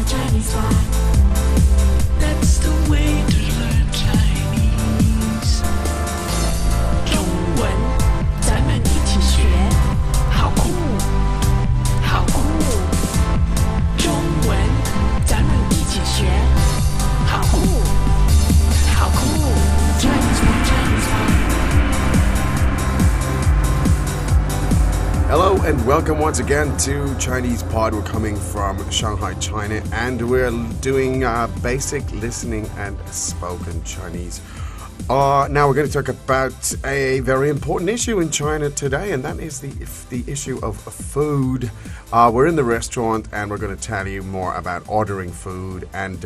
Chinese pot. That's the way to learn Chinese. 中文，咱们一起学，好酷，好酷。中文，咱们一起学，好酷，好酷。Chinese pot, Chinese pot. Hello and welcome once again to Chinese Pod. We're coming from Shanghai, China, and we're doing basic listening and spoken Chinese. Now we're going to talk about a very important issue in China today, and that is the issue of food. We're in the restaurant, and we're going to tell you more about ordering food and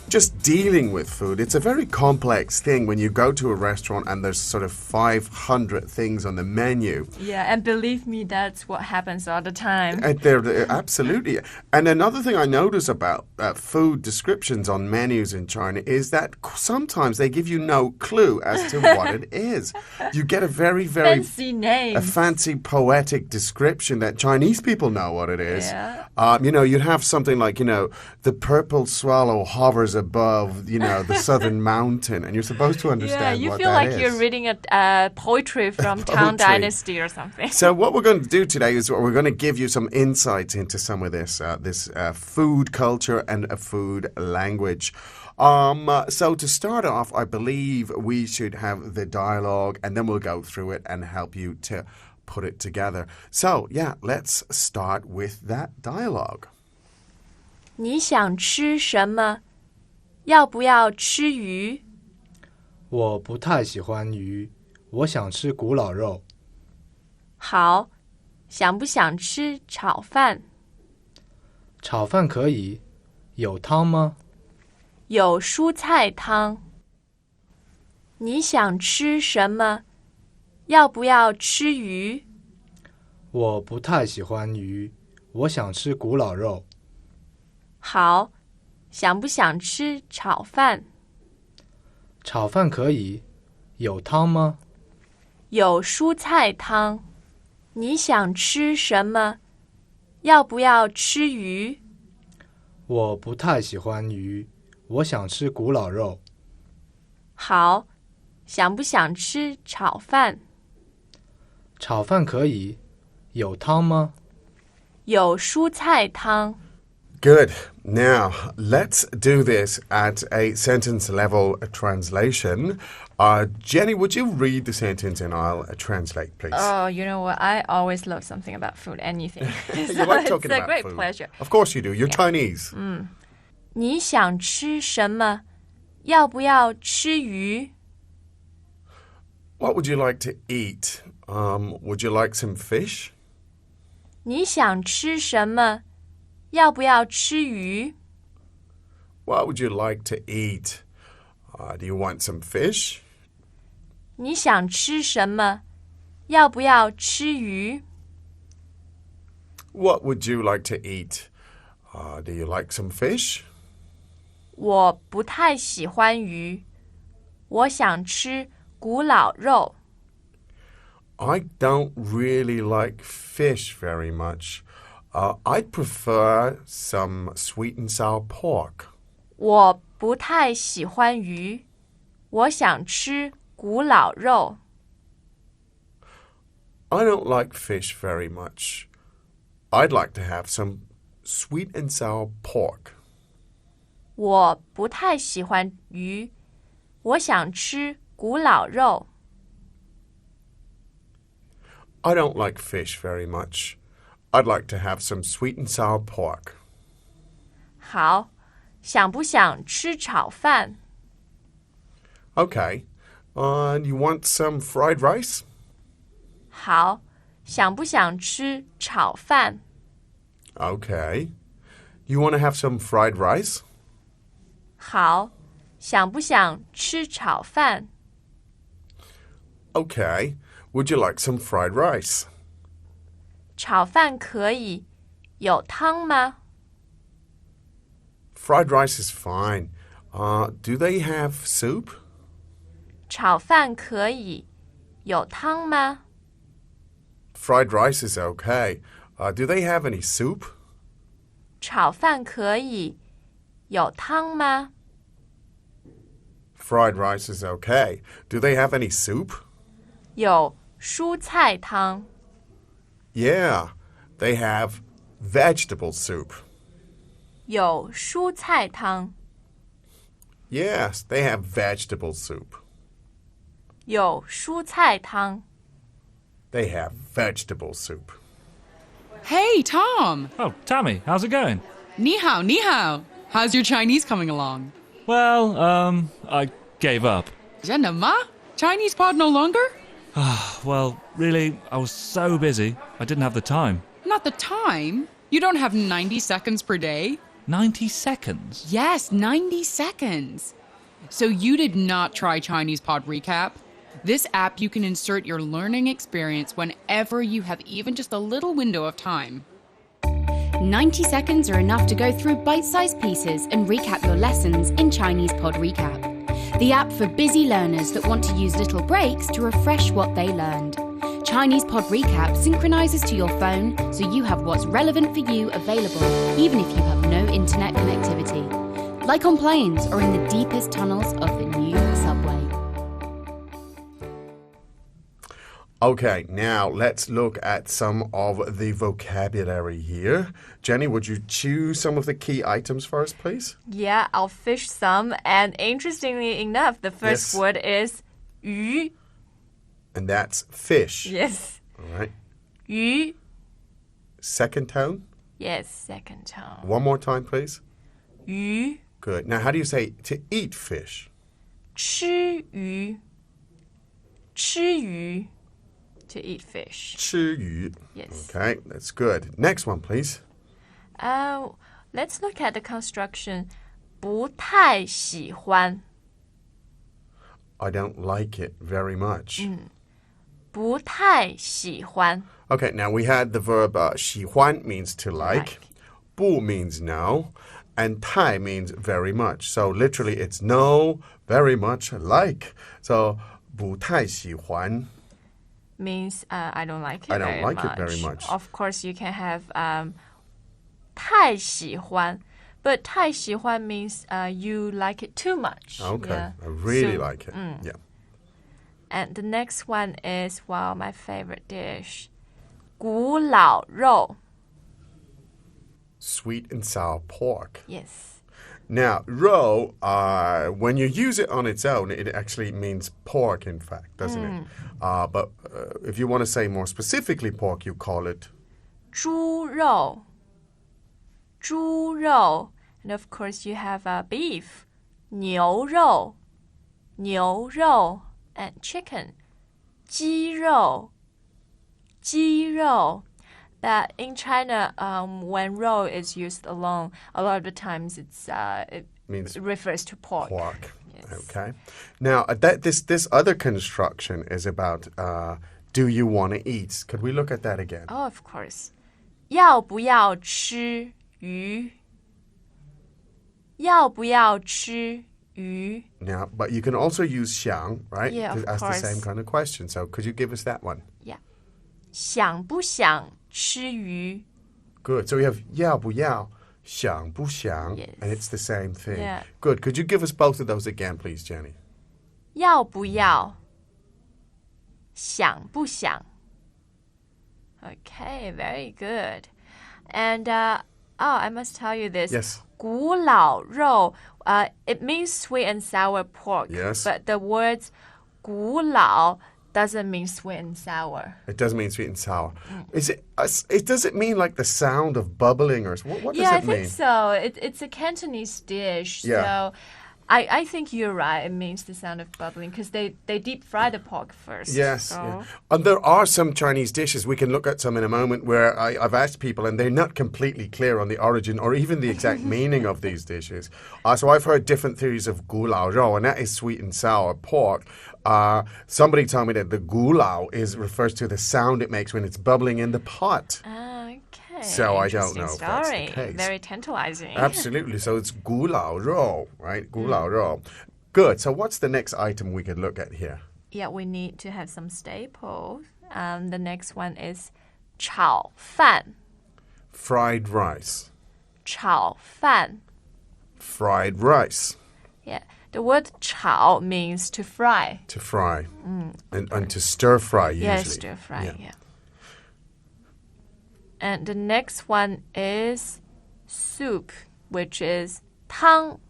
just dealing with food. It's a very complex thing when you go to a restaurant and there's sort of 500 things on the menu. Yeah, and believe me, that's what happens all the time. Absolutely. And another thing I notice about food descriptions on menus in China is that sometimes they give you no clue as to what it is. You get a very, very fancy name, a fancy poetic description that Chinese people know what it is. Yeah. You'd have something like, the purple swallow hovers above, the southern mountain, and you're supposed to understand you what feel that like is. you're reading a poetry from Tang Dynasty or something. So what we're going to do today is we're going to give you some insights into some of this food culture and food language. So to start off, I believe we should have the dialogue, and then we'll go through it and help you to put it together. So, let's start with that dialogue. 你想吃什么？要不要吃鱼？我不太喜欢鱼，我想吃古老肉。好，想不想吃炒饭？炒饭可以，有汤吗？有蔬菜汤。你想吃什么？要不要吃鱼？我不太喜欢鱼，我想吃古老肉。好，想不想吃炒饭？炒饭可以，有汤吗？有蔬菜汤。你想吃什么？要不要吃鱼？我不太喜欢鱼，我想吃古老肉。好，想不想吃炒饭？炒饭可以，有汤吗？有蔬菜汤。Good. Now, let's do this at a sentence level translation. Jenny, would you read the sentence and I'll translate, please? Oh, you know what? I always love something about food, anything. You like talking it's about a great food. pleasure. Of course you do. You're Chinese. 你想吃什么？要不要吃鱼？ What would you like to eat? Would you like some fish? 你想吃什么？要不要吃鱼？ What would you like to eat? Do you want some fish? 你想吃什么？要不要吃鱼？ What would you like to eat? Do you like some fish? 我不太喜欢鱼，我想吃古老肉。 I don't really like fish very much. I'd prefer some sweet and sour pork. 我不太喜欢鱼，我想吃古老肉。 I don't like fish very much. I'd like to have some sweet and sour pork. 我不太喜欢鱼，我想吃古老肉。 I don't like fish very much. I'd like to have some sweet and sour pork. 好，想不想吃炒饭？ Okay. You want some fried rice? 好，想不想吃炒饭？ Okay. You want to have some fried rice? 好，想不想吃炒饭？ Okay. Would you like some fried rice? 炒饭可以，有汤吗？ Fried rice is fine. Do they have soup? 炒饭可以，有汤吗？ Fried rice is okay. Do they have any soup? 炒饭可以，有汤吗？ Fried rice is okay. Do they have any soup? 有蔬菜汤。 Yeah, they have vegetable soup. 有蔬菜汤。 Yes, they have vegetable soup. 有蔬菜汤。 They have vegetable soup. Hey, Tom! Oh, Tammy, how's it going? Ni hao, ni hao. How's your Chinese coming along? Well, I gave up. 真的吗? Chinese pod no longer? Well, really, I was so busy, I didn't have the time. Not the time. You don't have 90 seconds per day? 90 seconds? Yes, 90 seconds. So you did not try Chinese Pod Recap? This app, you can insert your learning experience whenever you have even just a little window of time. 90 seconds are enough to go through bite-sized pieces and recap your lessons in Chinese Pod Recap, the app for busy learners that want to use little breaks to refresh what they learned. Chinese Pod Recap synchronizes to your phone so you have what's relevant for you available even if you have no internet connectivity, like on planes or in the deepest tunnels of the new subway. Okay, now let's look at some of the vocabulary here. Jenny, would you choose some of the key items for us, please? Yeah, I'll fish some. And interestingly enough, the first Yes. word is 鱼. And that's fish. Yes. All right. 鱼. Second tone. Yes, second tone. One more time, please. 鱼. Good. Now, how do you say to eat fish? 吃鱼. 吃鱼. To eat fish. 吃鱼. Yes. Okay, that's good. Next one, please. Let's look at the construction. 不太喜欢. I don't like it very much. 不太喜欢. Okay, now we had the verb 喜欢 means to like. 不 means no. And 太 means very much. So literally it's no, very much, like. So 不太喜欢 Means I don't like it I don't very like much. it very much. Of course, you can have 太喜欢. But 太喜欢 means you like it too much. Okay, Yeah. I really So, like it. Yeah. And the next one is, well, my favorite dish. 古老肉. Sweet and sour pork. Yes. Now, ro, when you use it on its own, it actually means pork, in fact, doesn't it? But if you want to say more specifically pork, you call it 猪肉. 猪肉. And of course, you have beef. 牛肉. 牛肉. And chicken. 鸡肉. 鸡肉. But in China, when ro is used alone, a lot of the times it means refers to pork. pork. Yes. Okay. Now, this other construction is about do you want to eat? Could we look at that again? Oh, of course. 要不要吃鱼? 要不要吃鱼? Now, but you can also use 想, right? Yeah, to of ask the course. same kind of question. So could you give us that one? Yeah. 想不想吃鱼? Good. So we have 要不要, 想不想, Yes. and it's the same thing. Yeah. Good. Could you give us both of those again, please, Jenny? 要不要? 想不想? Okay, very good. And I must tell you this. Yes. 古老肉, it means sweet and sour pork. Yes. But the words 古老 doesn't mean sweet and sour. It does mean sweet and sour. Is it? Does it mean like the sound of bubbling, or what does Yeah, I it mean? think so. It's a Cantonese dish. Yeah. So I think you're right. It means the sound of bubbling because they deep fry the pork first. Yes. So. Yeah. And there are some Chinese dishes, we can look at some in a moment, where I've asked people and they're not completely clear on the origin or even the exact meaning of these dishes. So I've heard different theories of gulao rou, and that is sweet and sour pork. Somebody told me that the gulao refers to the sound it makes when it's bubbling in the pot. Okay. So I don't Interesting know if that's the story. case. Very tantalizing. Absolutely. So it's gulao rou, right? Gulao rou. Good. So what's the next item we could look at here? Yeah, we need to have some staples. The next one is 炒饭. Fried rice. 炒饭. Fried rice. Yeah, the word 炒 means to fry. To fry. And to stir fry usually. Yeah, stir fry, yeah. And the next one is soup, which is 汤.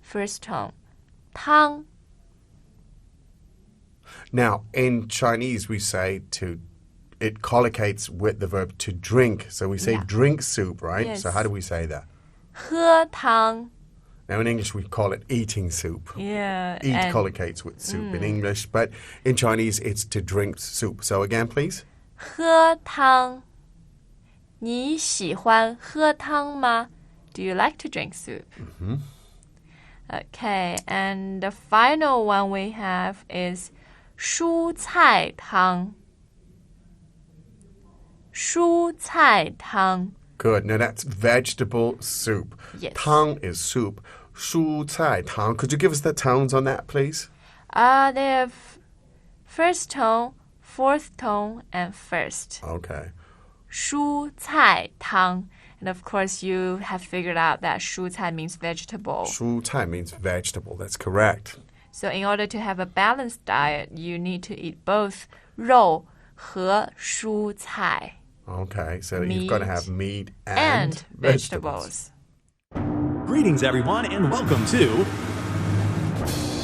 First tone, 汤. Now, in Chinese, we say it collocates with the verb to drink. So we say drink soup, right? Yes. So how do we say that? 喝汤. Now, in English, we call it eating soup. Yeah. Eat and collocates with soup in English, but in Chinese, it's to drink soup. So again, please. 喝汤. 你喜欢喝汤吗? Do you like to drink soup? Okay, and the final one we have is 蔬菜汤. 蔬菜汤. Good. Now, that's vegetable soup. Yes. Tang is soup. 蔬菜汤. Could you give us the tones on that, please? They have first tone, fourth tone, and first. Okay. 蔬菜汤. And of course, you have figured out that 蔬菜 means vegetable. 蔬菜 means vegetable. That's correct. So in order to have a balanced diet, you need to eat both 肉和蔬菜 Okay, so you've got to have meat and, and vegetables. Greetings, everyone, and welcome to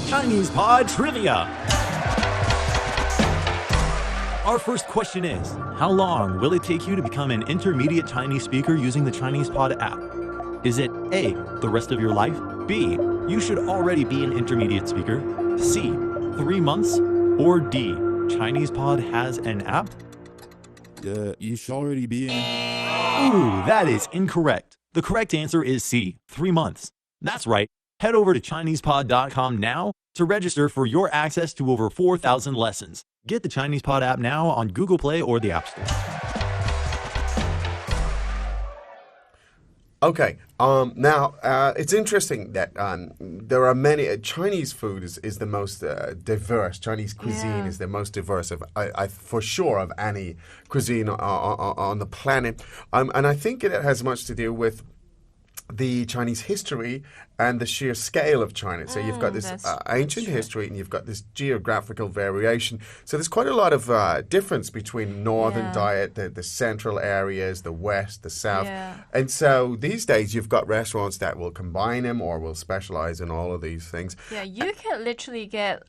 Chinese Pod Trivia. Our first question is, how long will it take you to become an intermediate Chinese speaker using the Chinese Pod app? Is it A, the rest of your life? B, you should already be an intermediate speaker? C, 3 months? Or D, Chinese Pod has an app? You should already be in. Ooh, that is incorrect. The correct answer is C, 3 months. That's right. Head over to ChinesePod.com now to register for your access to over 4,000 lessons. Get the Chinese Pod app now on Google Play or the App Store. Okay. Now, it's interesting that there are many. Chinese food is the most diverse. Chinese cuisine is the most diverse of, for sure, of any cuisine on the planet. And I think it has much to do with the Chinese history and the sheer scale of China. So you've got this ancient history and you've got this geographical variation. So there's quite a lot of difference between northern diet, the central areas, the west, the south. Yeah. And so these days you've got restaurants that will combine them or will specialize in all of these things. Yeah, you can literally get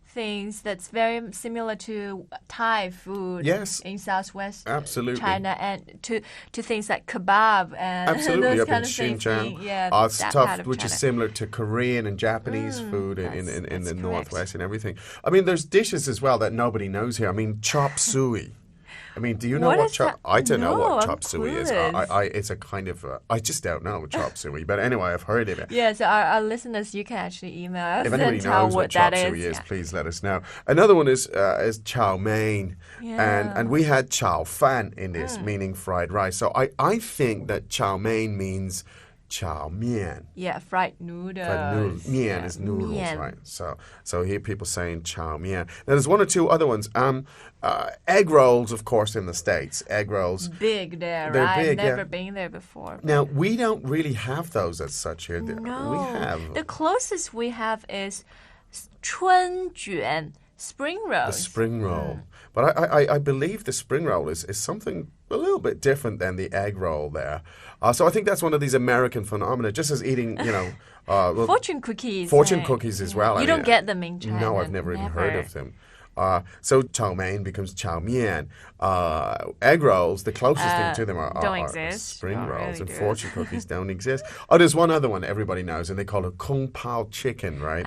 things that's very similar to Thai food in southwest China, and to things like kebab and those up kind in of things. Xinjiang. Yeah, stuff which is similar to Korean and Japanese food in the northwest and everything. I mean, there's dishes as well that nobody knows here. I mean, chop suey. I mean, do you know what chop? I don't know what chop suey is. It's a kind of I just don't know chop suey. But anyway, I've heard of it. Yeah, so our listeners, you can actually email us if anybody and tell knows what chop that suey is, please let us know. Another one is chow mein, and we had chow fan in this, meaning fried rice. So I think that chow mein means chow mian. Yeah, fried noodles. Mian is noodles, right? So here people saying chow mian. Now there's one or two other ones. Egg rolls, of course, in the States. Egg rolls. Big there, They're right? big, I've never been there before. Now, we don't really have those as such here. No. We have The closest we have is 春卷, spring rolls. the spring roll. But I believe the spring roll is something a little bit different than the egg roll there. So I think that's one of these American phenomena, just as eating, Fortune cookies. Fortune cookies as well. You don't get them in China. No, I've never even heard of them. So chow mein becomes chow mian. Egg rolls, the closest thing to them are spring rolls, and fortune cookies don't exist. Oh, there's one other one everybody knows, and they call it kung pao chicken, right?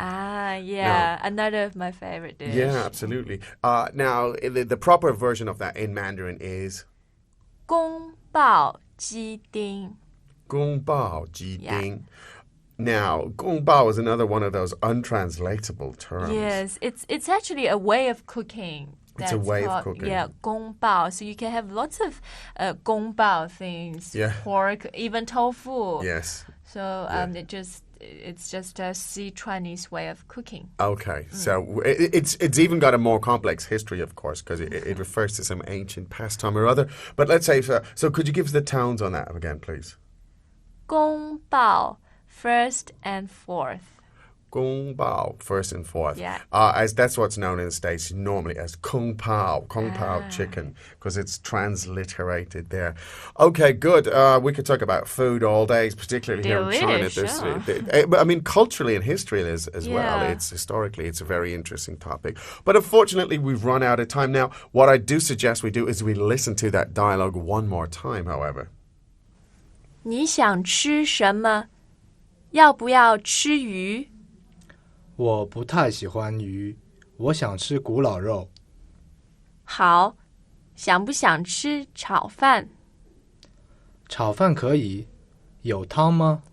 Another of my favorite dishes. Yeah, absolutely. Now, the proper version of that in Mandarin is 宫保鸡丁. 宫保鸡丁. Now, 宫保 is another one of those untranslatable terms. Yes, it's actually a way of cooking. It's a way of cooking. Yeah, 宫保. So you can have lots of 宫保 things, pork, even tofu. Yes. So it's just a Sichuanese way of cooking. Okay, so it's even got a more complex history, of course, because it refers to some ancient pastime or other. But let's say, so could you give us the tones on that again, please? 公报 first and fourth. 公报 first and fourth. Yeah. As that's what's known in the States normally as kung pao chicken, because it's transliterated there. Okay, good. We could talk about food all day, particularly here in China. I mean, culturally and history as well. It's historically, it's a very interesting topic. But unfortunately, we've run out of time now. What I do suggest we do is we listen to that dialogue one more time, however. 你想吃什么？要不要吃鱼？我不太喜欢鱼，我想吃古老肉。好，想不想吃炒饭？炒饭可以，有汤吗？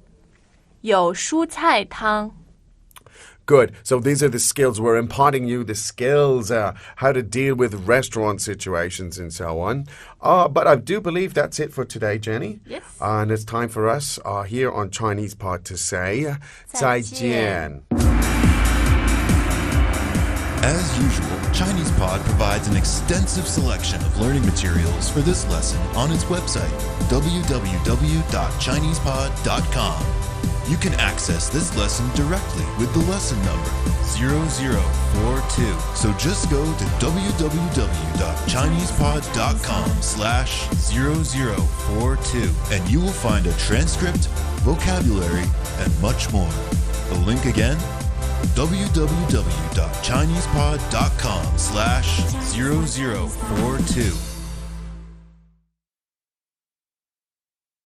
有蔬菜汤。Good. So these are the skills. We're imparting you the skills, how to deal with restaurant situations and so on. But I do believe that's it for today, Jenny. Yes. And it's time for us here on Chinese Pod to say 再见. As usual, Chinese Pod provides an extensive selection of learning materials for this lesson on its website, www.chinesepod.com. You can access this lesson directly with the lesson number 0042. So just go to www.chinesepod.com/0042 and you will find a transcript, vocabulary, and much more. The link again, www.chinesepod.com/0042.